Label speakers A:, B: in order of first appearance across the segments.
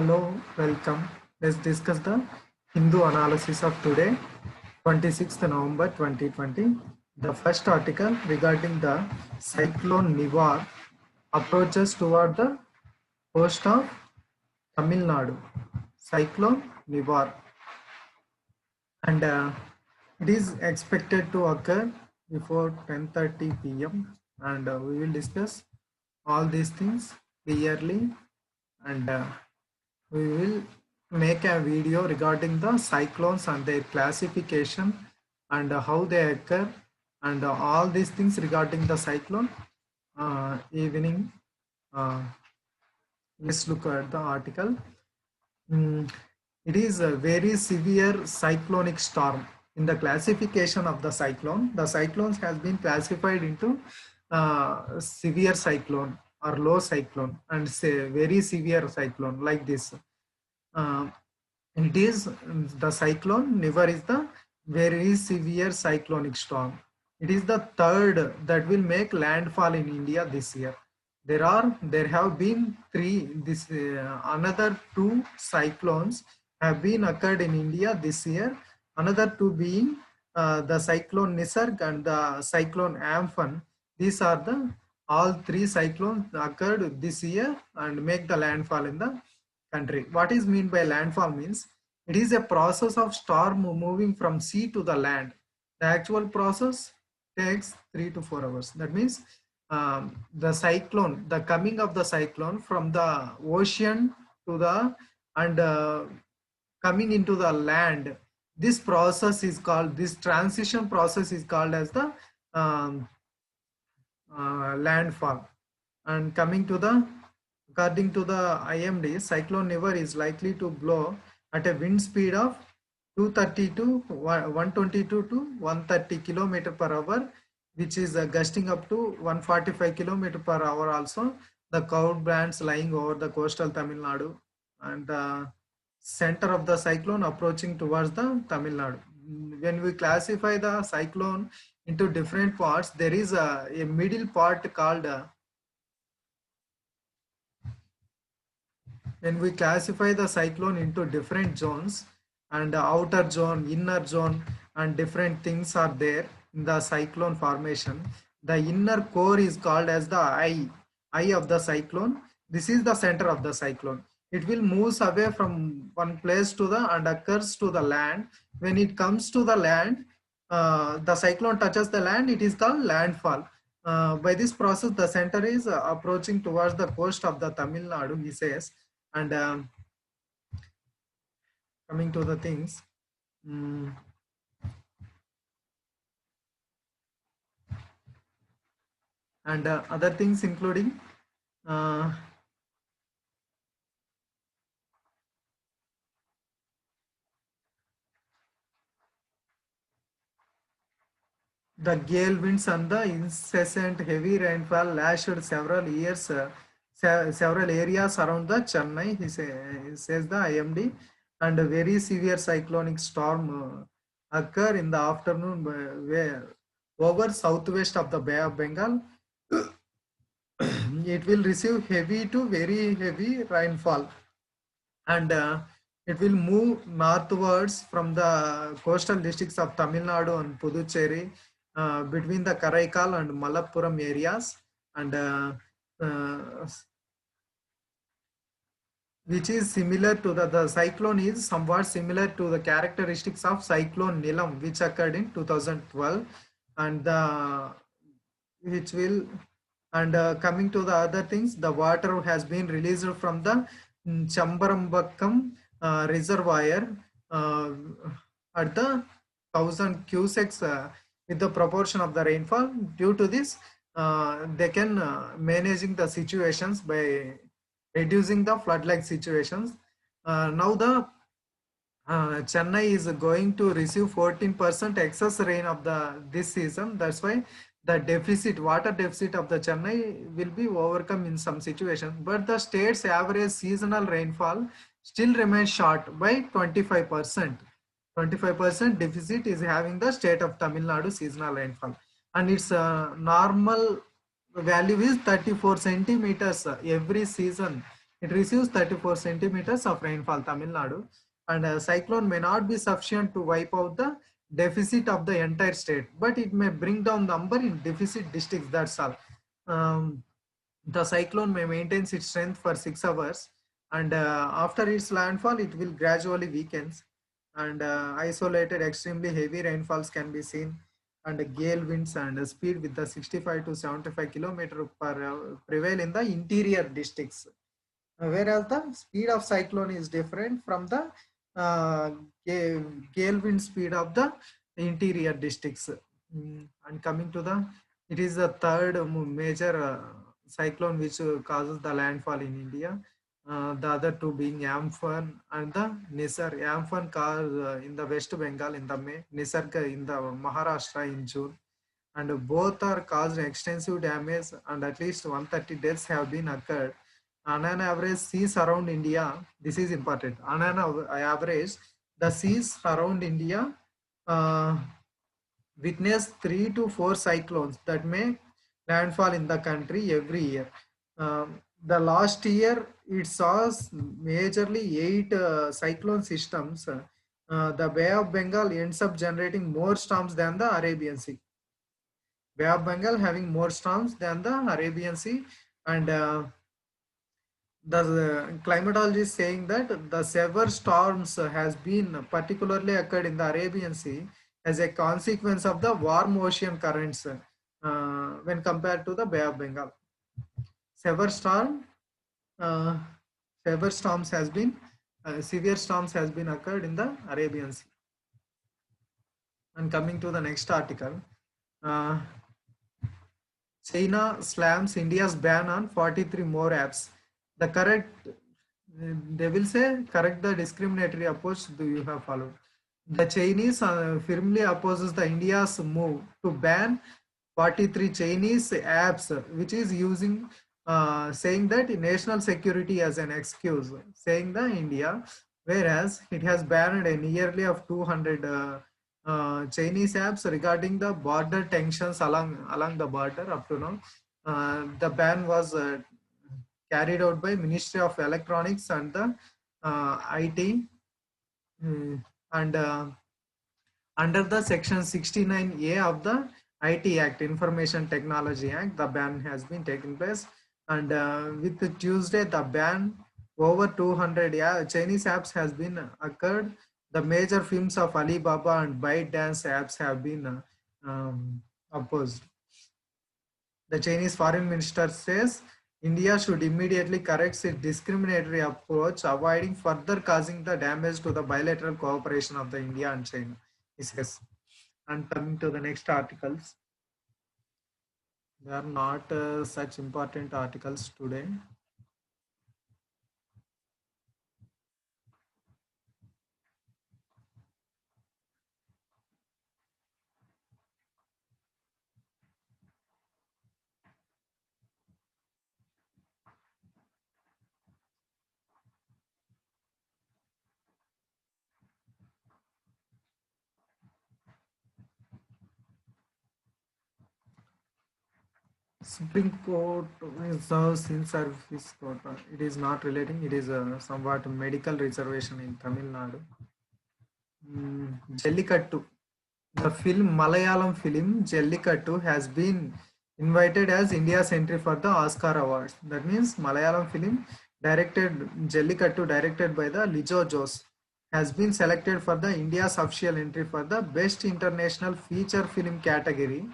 A: Hello, welcome. Let's discuss the Hindu analysis of today, 26th November 2020. The first article regarding the cyclone Nivar approaches toward the coast of Tamil Nadu. Cyclone Nivar, and it is expected to occur before 10:30 p.m. and we will discuss all these things clearly, and we will make a video regarding the cyclones and their classification and how they occur and all these things regarding the cyclone evening. Let's look at the article. It is a very severe cyclonic storm. In the classification of the cyclone, the cyclones has been classified into severe cyclone or low cyclone and say very severe cyclone like this. It is the cyclone Nivar is the very severe cyclonic storm. It is the third that will make landfall in India this year. There have been another two cyclones have been occurred in India this year. Another two being the cyclone Nisarg and the cyclone Amphan. These are the all three cyclones occurred this year and make the landfall in the country. What is mean by landfall means it is a process of storm moving from sea to the land. The actual process takes 3 to 4 hours. That means the cyclone, the coming of the cyclone from the ocean to the and coming into the land. This process is called, this transition process is called as the landfall. And coming to the, according to the IMD, cyclone Nivar is likely to blow at a wind speed of 230 to 122 to 130 km per hour, which is gusting up to 145 km per hour also. The cloud bands lying over the coastal Tamil Nadu and the center of the cyclone approaching towards the Tamil Nadu. When we classify the cyclone into different parts, there is a middle part called when we classify the cyclone into different zones and outer zone, inner zone, and different things are there in the cyclone formation. The inner core is called as the eye of the cyclone. This is the center of the cyclone. It will move away from one place to the and occurs to the land. When it comes to the land, the cyclone touches the land, it is called landfall. By this process, the center is approaching towards the coast of the Tamil Nadu, he says. And coming to the things, and other things including the gale winds and the incessant heavy rainfall lashed several years, several areas around the Chennai, he says the IMD, and a very severe cyclonic storm occur in the afternoon where over southwest of the Bay of Bengal. It will receive heavy to very heavy rainfall, and it will move northwards from the coastal districts of Tamil Nadu and Puducherry between the Karaikal and Malappuram areas, and which is similar to the cyclone is somewhat similar to the characteristics of cyclone Nilam, which occurred in 2012, and which will, and coming to the other things, the water has been released from the Chambarambakam reservoir at the 1000 cusecs with the proportion of the rainfall. Due to this, they can managing the situations by reducing the flood-like situations. Now the Chennai is going to receive 14% excess rain of this season. That's why the deficit, water deficit of the Chennai will be overcome in some situations. But the state's average seasonal rainfall still remains short by 25%. 25% deficit is having the state of Tamil Nadu seasonal rainfall, and its normal value is 34 centimeters every season. It receives 34 centimeters of rainfall, Tamil Nadu. And a cyclone may not be sufficient to wipe out the deficit of the entire state, but it may bring down number in deficit districts, that's all. The cyclone may maintain its strength for 6 hours, and after its landfall, it will gradually weaken, and isolated extremely heavy rainfalls can be seen, and gale winds and speed with the 65 to 75 kilometer per prevail in the interior districts. Whereas the speed of cyclone is different from the uh, gale wind speed of the interior districts. And coming to the, it is the third major cyclone which causes the landfall in India. The other two being Amphan and the Nisar. Amphan caused in the West Bengal in the May, Nisarga in the Maharashtra in June, and both are caused extensive damage, and at least 130 deaths have been occurred. On an average, seas around India, this is important, on an average, the seas around India uh, witness 3 to 4 cyclones that may landfall in the country every year. The last year, it saw majorly 8 cyclone systems. The Bay of Bengal ends up generating more storms than the Arabian Sea. Bay of Bengal having more storms than the Arabian Sea, and the climatologist is saying that the severe storms has been particularly occurred in the Arabian Sea as a consequence of the warm ocean currents when compared to the Bay of Bengal. Severe storm, uh, severe storms has been severe storms has been occurred in the Arabian Sea. And coming to the next article, uh, China slams India's ban on 43 more apps. The correct, they will say, correct the discriminatory approach do you have followed. The Chinese firmly opposes the India's move to ban 43 Chinese apps, which is using, saying that national security as an excuse, saying the India, whereas it has banned a nearly of 200 Chinese apps regarding the border tensions along the border up to now. The ban was carried out by Ministry of Electronics and the IT, and under the section 69A of the IT Act, Information Technology Act, the ban has been taken place. And with Tuesday, the ban over 200 Chinese apps has been occurred. The major films of Alibaba and ByteDance apps have been opposed. The Chinese foreign minister says India should immediately correct its discriminatory approach, avoiding further causing the damage to the bilateral cooperation of the India and China. Yes. And coming to the next articles, they are not such important articles today. Supreme Court reserves in service quota. It is not relating. It is a somewhat medical reservation in Tamil Nadu. Jellikattu. The film Malayalam film Jellikattu has been invited as India's entry for the Oscar Awards. That means Malayalam film directed Jellikattu, directed by the Lijo Jose, has been selected for the India's official entry for the Best International Feature Film category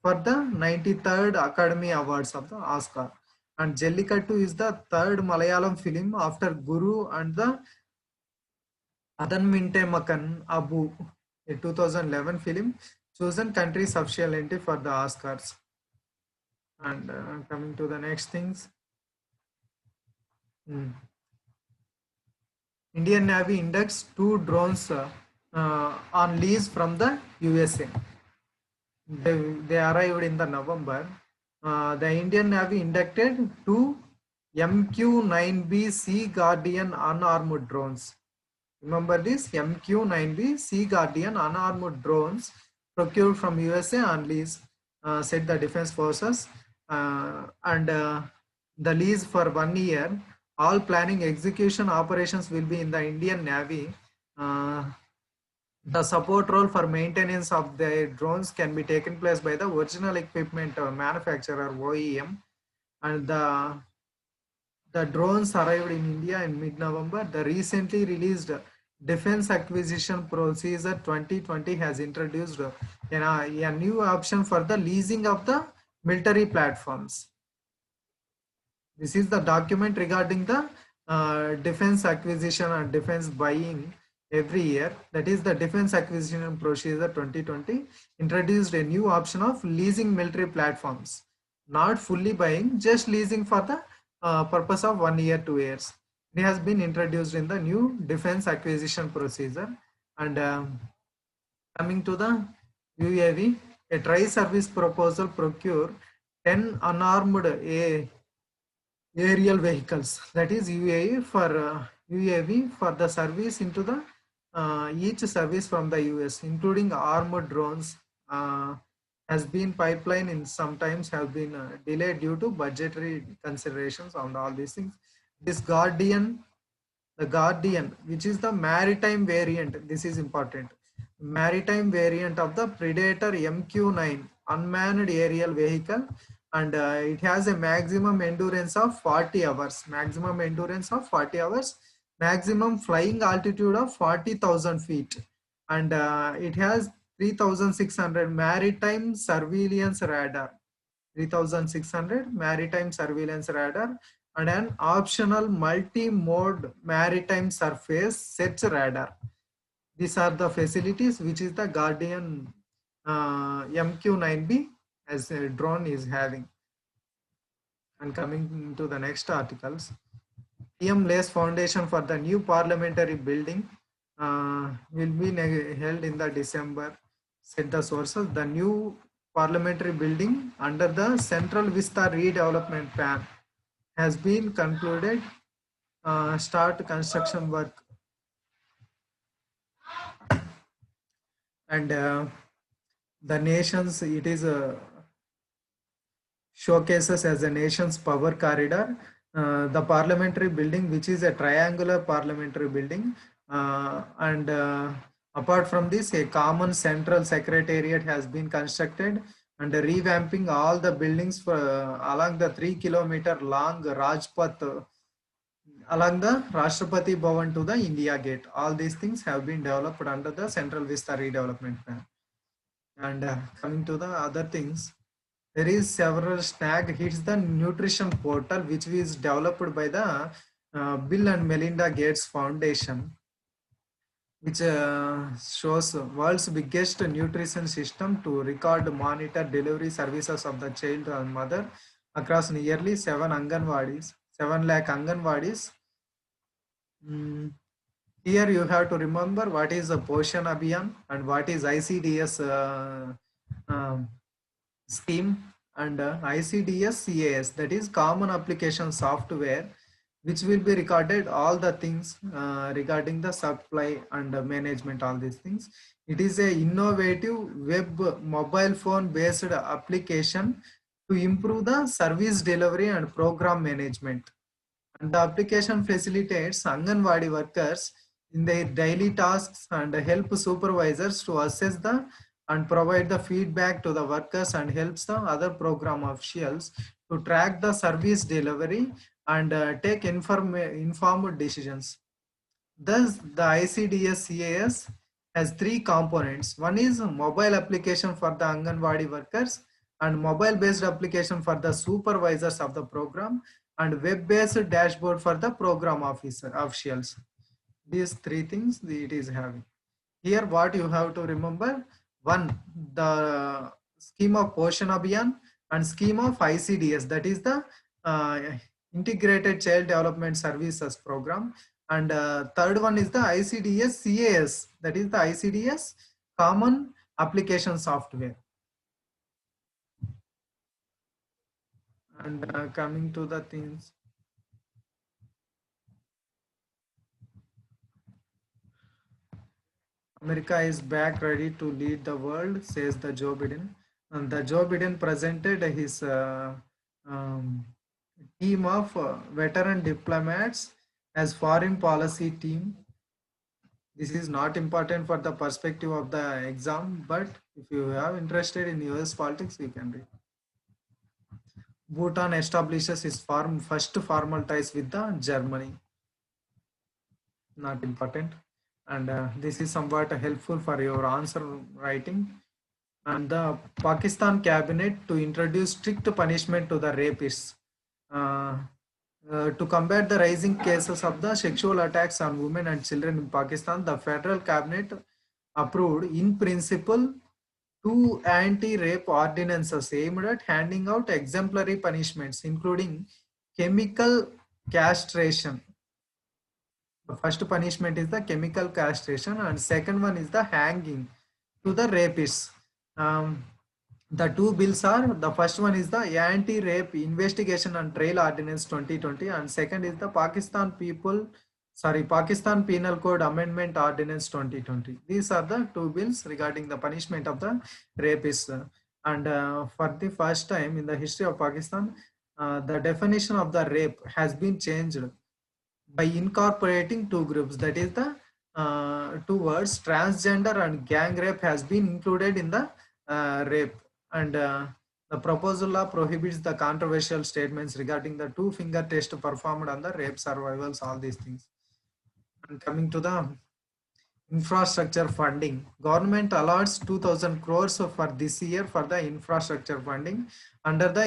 A: for the 93rd Academy Awards of the Oscar. And Jellikattu is the third Malayalam film after Guru and the Adan Makan Abu, a 2011 film, chosen country's official entry for the Oscars. And coming to the next things. Indian Navy inducts 2 drones on lease from the USA. They arrived in the November. The Indian Navy inducted 2 MQ-9B Sea Guardian unarmored drones. Remember this, MQ-9B Sea Guardian unarmored drones procured from USA on lease, said the Defense Forces, and the lease for 1 year All planning, execution, operations will be in the Indian Navy. The support role for maintenance of the drones can be taken place by the original equipment manufacturer OEM, and the drones arrived in India in mid-November. The recently released Defense Acquisition Procedure 2020 has introduced a new option for the leasing of the military platforms. This is the document regarding the defense acquisition and defense buying every year. That is the Defense Acquisition Procedure 2020 introduced a new option of leasing military platforms. Not fully buying, just leasing for the purpose of 1 year, 2 years. It has been introduced in the new Defense Acquisition Procedure. And coming to the UAV, a tri-service proposal procure 10 unarmed aerial vehicles, that is UAV for the service into the each service from the US, including armored drones, has been pipeline in sometimes have been delayed due to budgetary considerations on all these things. This the Guardian, which is the maritime variant, this is important, maritime variant of the Predator MQ-9 unmanned aerial vehicle, and it has a maximum endurance of 40 hours, maximum flying altitude of 40,000 feet, and it has 3,600 maritime surveillance radar, 3,600 maritime surveillance radar, and an optional multi-mode maritime surface search radar. These are the facilities which is the Guardian MQ-9B as a drone is having. And coming to the next articles, PM lays foundation for the new parliamentary building will be held in the December, said the sources. The new parliamentary building under the Central Vista redevelopment plan has been concluded. Start construction work, and the nation's, it is showcases as a nation's power corridor. The parliamentary building, which is a triangular parliamentary building, and apart from this, a common central secretariat has been constructed, and revamping all the buildings for along the 3-kilometer long Rajpath along the Rashtrapati Bhavan to the India Gate. All these things have been developed under the Central Vista redevelopment plan. And coming to the other things, there is several snag hits the nutrition portal, which is developed by the Bill and Melinda Gates Foundation, which shows world's biggest nutrition system to record, monitor delivery services of the child and mother across nearly 7 lakh Anganwadis. Here you have to remember what is the Poshan Abhiyan and what is ICDS scheme, and ICDS CAS, that is Common Application Software, which will be recorded all the things regarding the supply and management, all these things. It is a innovative web mobile phone based application to improve the service delivery and program management. And the application facilitates Anganwadi workers in their daily tasks and help supervisors to assess the and provide the feedback to the workers, and helps the other program officials to track the service delivery and take informed decisions. Thus, the ICDS CAS has 3 components. One is mobile application for the Anganwadi workers, and mobile based application for the supervisors of the program, and web based dashboard for the program officials. These 3 things it is having. Here what you have to remember: one, the scheme of Poshan Abhiyan, and scheme of ICDS, that is the Integrated Child Development Services Program, and third one is the ICDS CAS, that is the ICDS Common Application Software. And coming to the things, America is back ready to lead the world, says the Joe Biden. And the Joe Biden presented his team of veteran diplomats as foreign policy team. This is not important for the perspective of the exam, but if you have interested in US politics, you can read. Bhutan establishes its first formal ties with the Germany. Not important. And this is somewhat helpful for your answer writing. And the Pakistan cabinet to introduce strict punishment to the rapists. Uh, to combat the rising cases of the sexual attacks on women and children in Pakistan, the federal cabinet approved in principle two anti-rape ordinances aimed at handing out exemplary punishments, including chemical castration. The first punishment is the chemical castration, and second one is the hanging to the rapists. Um, the two bills are, the first one is the Anti-Rape Investigation and Trial Ordinance 2020, and second is the Pakistan Penal Code Amendment Ordinance 2020. These are the two bills regarding the punishment of the rapists. And for the first time in the history of Pakistan, the definition of the rape has been changed by incorporating two groups, that is the two words transgender and gang rape has been included in the rape. And the proposal law prohibits the controversial statements regarding the two finger test performed on the rape survivors, all these things. And coming to the infrastructure funding, government allots 2000 crores for this year for the infrastructure funding under the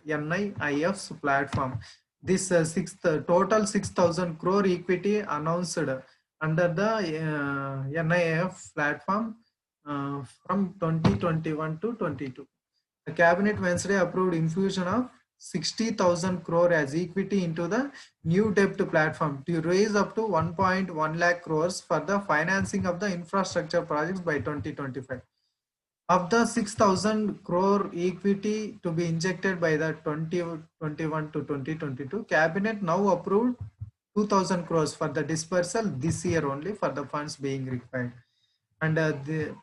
A: NIIF's platform. This total 6000 crore equity announced under the NIIF platform from 2021 to 22. The cabinet Wednesday approved infusion of 60,000 crore as equity into the new debt platform to raise up to 1.1 lakh crores for the financing of the infrastructure projects by 2025. Of the 6,000 crore equity to be injected by the 2021 to 2022, cabinet now approved 2,000 crores for the dispersal this year only for the funds being required. And the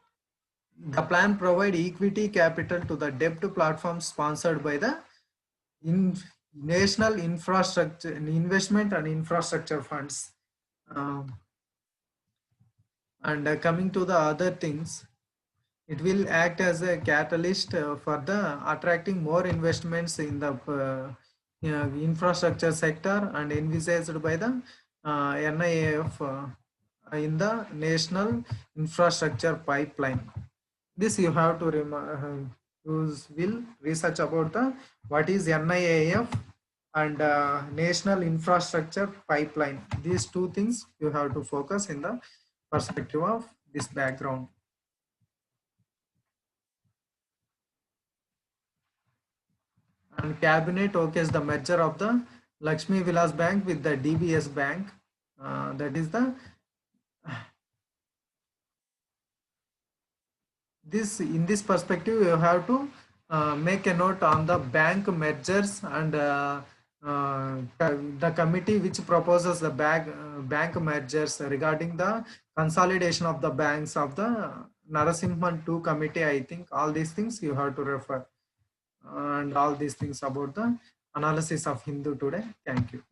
A: plan provide equity capital to the debt platform sponsored by the National Infrastructure Investment and Infrastructure Funds. And coming to the other things, it will act as a catalyst for the attracting more investments in the infrastructure sector and envisaged by the NIIF in the National Infrastructure Pipeline. This you have to will research about the what is NIIF and National Infrastructure Pipeline. These two things you have to focus in the perspective of this background. And cabinet okays the merger of the Lakshmi Vilas Bank with the DBS Bank. That is the in this perspective you have to make a note on the bank mergers and the committee which proposes the bank mergers regarding the consolidation of the banks of the Narasimhan 2 committee. I think all these things you have to refer, and all these things about the analysis of Hindu today. Thank you.